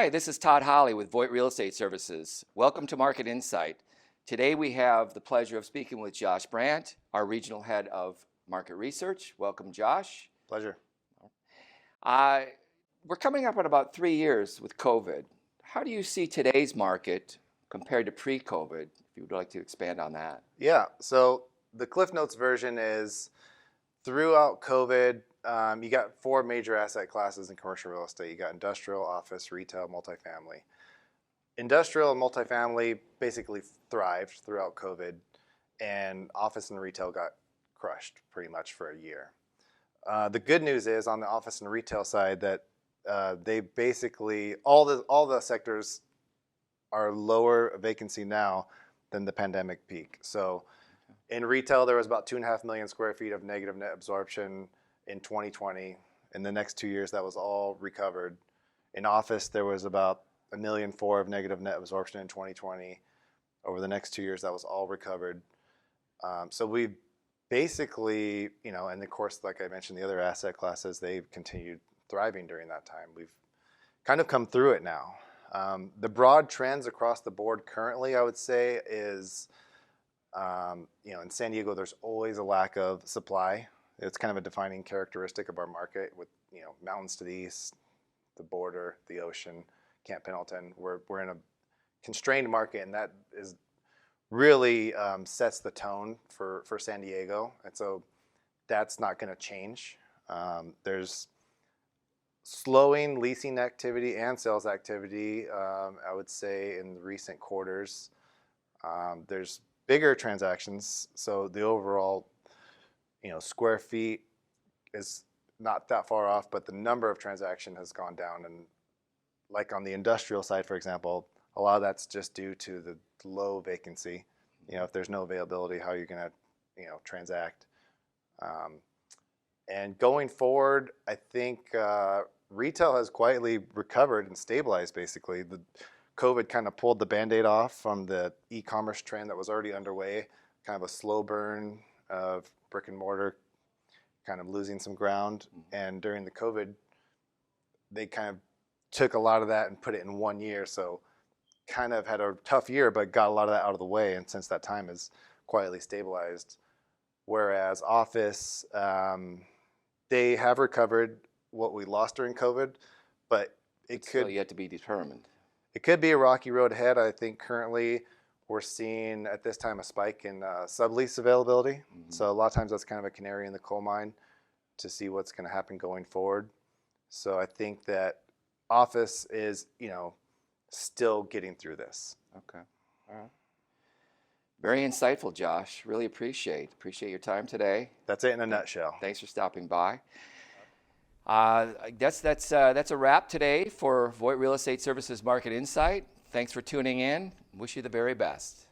Hi, this is Todd Holley with Voit Real Estate Services. Welcome to Market Insight. Today we have the pleasure of speaking with Josh Brant, our Regional Head of Market Research. Welcome, Josh. Pleasure. We're coming up on about 3 years with COVID. How do you see today's market compared to pre-COVID? If you would like to expand on that. Yeah, so the Cliff Notes version is throughout COVID, you got four major asset classes in commercial real estate. You got industrial, office, retail, multifamily. Industrial and multifamily basically thrived throughout COVID, and office and retail got crushed pretty much for a year. The good news is on the office and retail side that they basically, all the sectors are lower vacancy now than the pandemic peak. So in retail, there was about 2.5 million square feet of negative net absorption in 2020. In the next 2 years, that was all recovered. In office, there was about 1.4 million of negative net absorption in 2020. Over the next 2 years, that was all recovered. So we basically, and of course, like I mentioned, the other asset classes, they've continued thriving during that time. We've kind of come through it now. The broad trends across the board currently, I would say, is, in San Diego, there's always a lack of supply. It's kind of a defining characteristic of our market with, mountains to the east, the border, the ocean, Camp Pendleton. We're in a constrained market, and that is really sets the tone for San Diego. And so that's not going to change. There's slowing leasing activity and sales activity, I would say, in the recent quarters. There's bigger transactions, so the overall, square feet is not that far off, but the number of transactions has gone down. And like on the industrial side, for example, a lot of that's just due to the low vacancy. If there's no availability, how you're going to, transact. And going forward, I think retail has quietly recovered and stabilized, basically. The COVID kind of pulled the Band-Aid off from the e-commerce trend that was already underway, kind of a slow burn of brick and mortar kind of losing some ground. And during the COVID, they kind of took a lot of that and put it in 1 year. So kind of had a tough year, but got a lot of that out of the way. And since that time has quietly stabilized. Whereas office, they have recovered what we lost during COVID, but It's still yet to be determined. It could be a rocky road ahead. I think currently we're seeing at this time a spike in sublease availability. So a lot of times that's kind of a canary in the coal mine to see what's going to happen going forward. So I think that office is, still getting through this. Okay. All right. Very insightful, Josh. Really appreciate your time today. That's it in a nutshell. Thanks for stopping by. That's a wrap today for Voit Real Estate Services Market Insight. Thanks for tuning in. Wish you the very best.